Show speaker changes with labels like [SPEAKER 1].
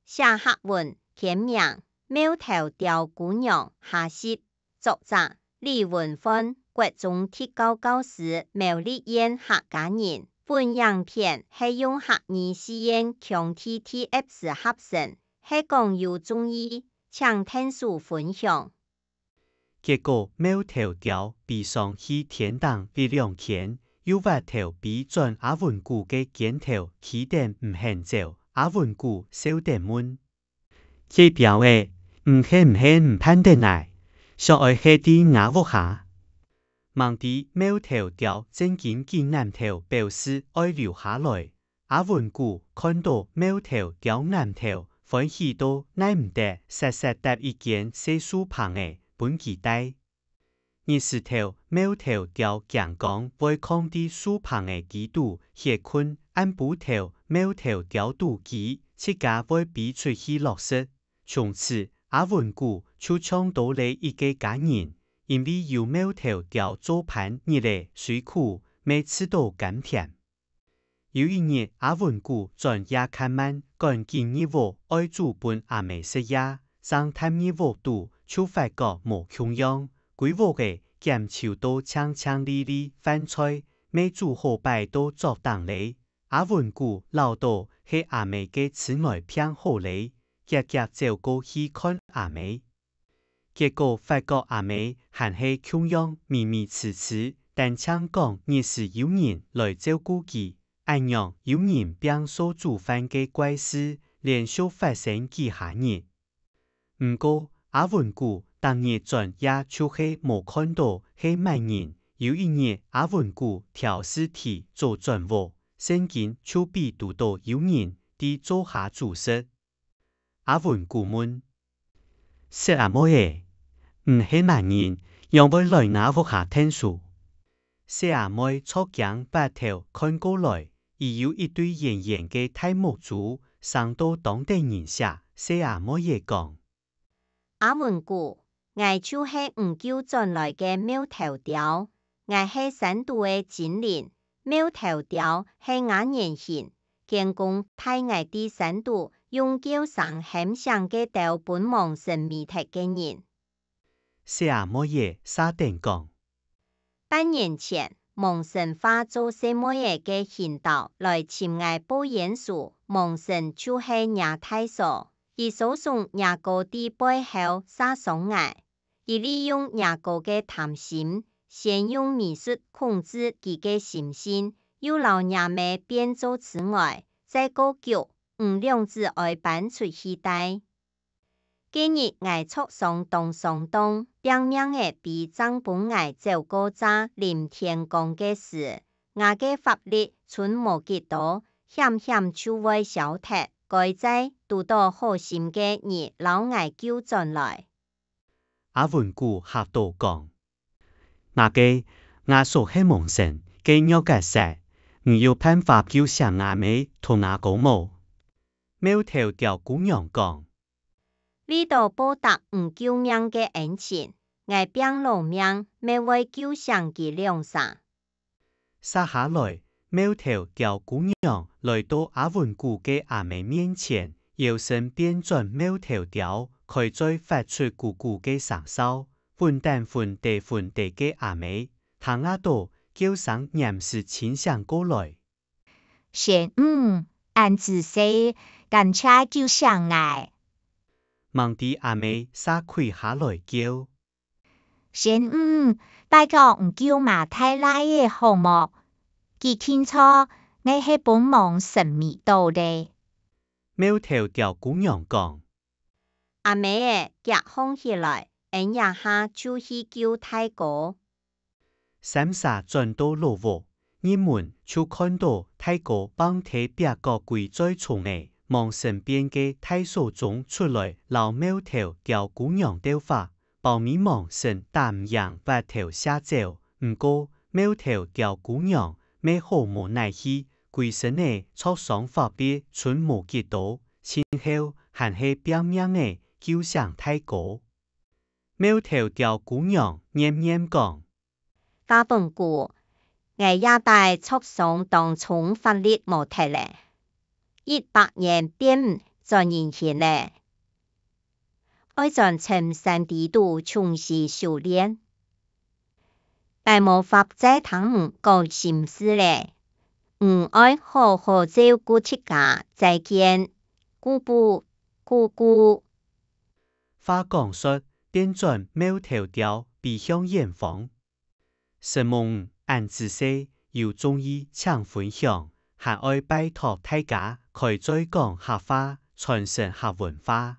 [SPEAKER 1] 下客文填名苗条雕姑娘下集，作者李文芬，国中鐵教教師苗麗燕客家人。本影片係用客語試驗強 TTF 合成，係講有中意，請聽書分享。
[SPEAKER 2] 結果苗條雕被送去天堂的2天，又挖頭被轉阿文谷嘅肩頭起點唔肯走，阿文谷小點問。這條嘅唔係唔判得來，想愛係啲牙屋下。望啲苗條雕正經見男頭表示愛留下來，阿文谷看到苗條雕男頭歡喜到耐唔得，實搭一件細書棚嘅本期帶。20頭苗條雕強講會抗啲書棚嘅基督協困按補頭苗條雕肚基，自家會比出去落實。從此阿文谷就搶到嚟一個家人，因為有苗條雕做盤日嚟水庫，未吃到甘甜。有一日阿文谷轉夜看晚趕緊日喎愛煮本阿妹食夜，上探日喎度就發覺無窮樣，規鑊嘅鹹潮都青青哩哩飯菜，未煮好擺到作檔嚟。阿文谷老到係阿妹嘅此外偏好嚟。夾夾走過去看阿妹，結果發覺阿妹還係窮樣咪咪痴痴，但請講日時有人來照顧佢，按樣有人變所煮飯嘅怪事，連續發生幾下日。唔過阿文谷當日轉夜就係冇看到係乜人，有一日阿文谷調屍體做轉鑊，聖經就被讀到有人啲做下注釋。阿文谷問：食阿妹嘅，唔係乜人，讓佢來拿屋下聽書。食阿妹坐頸把頭看過來，已有一對圓圓嘅大木珠，上到當地人下，食阿妹嘢講。
[SPEAKER 1] 阿文谷，我就係唔叫轉來嘅苗條雕，我係深度嘅精靈，苗條雕係眼人形，見公太我啲深度。用叫上很像嘅到本蒙神秘體嘅人。
[SPEAKER 2] 食阿妹嘢沙定講。
[SPEAKER 1] 半年前，蒙神化做什麼嘢嘅行道來尋愛保演書，蒙神就係亞太所，而所送亞哥啲背後殺傷愛，而利用亞哥嘅貪心，先用美術控制佢嘅心性，又老亞妹變做此外，再個叫。兩子愛搬出去帶。今日愛促上東，表面嘅比張本愛走過渣林天公嘅事，我嘅法律存無幾多，險就會消退，該在讀到好心嘅日老愛叫轉來。
[SPEAKER 2] 阿文谷嚇到講：我所係蒙神嘅鳥嘅事，你有辦法叫上阿妹同阿公冇？苗條雕姑娘講：
[SPEAKER 1] 呢度報答唔救命嘅恩情，我變老命，未會救上佢兩啥。
[SPEAKER 2] 撒下來，苗條雕姑娘來到阿文谷嘅阿妹面前，搖身變轉苗條雕，佢再發出咕咕嘅聲哨，混蛋嘅阿妹，行下度叫上嚴氏親上過來。
[SPEAKER 3] 先按自細。感謝叫上來，
[SPEAKER 2] 望啲阿妹撒開下來叫。
[SPEAKER 3] 先拜託唔叫馬太來嘅好冇？佢清楚你係本蒙神秘道嘅。
[SPEAKER 2] 苗條雕姑娘講：
[SPEAKER 1] 阿妹嘅夾空起來，一下就去叫太哥。
[SPEAKER 2] 三煞轉到路喎，人們就看到太哥幫睇別個跪在床嘅。望身邊嘅太守中出來，老苗條雕姑娘雕法，保密望神擔樣把頭下走。唔過苗條雕姑娘咩好無奈去，跪身嘅桌上法別存無幾多，前後還係表面嘅叫上太過。苗條雕姑娘念講：
[SPEAKER 1] 阿文谷，我也大促上當從法律無題咧。100年變在人前呢，愛在深山地度從事修煉，大無法在堂講心事咧，愛好好照顧自家，再見姑父姑姑。
[SPEAKER 2] 話講說，點轉苗條調避向遠方。神夢按自細有中意搶分享，還愛拜託大家開再講客話，傳承客文化。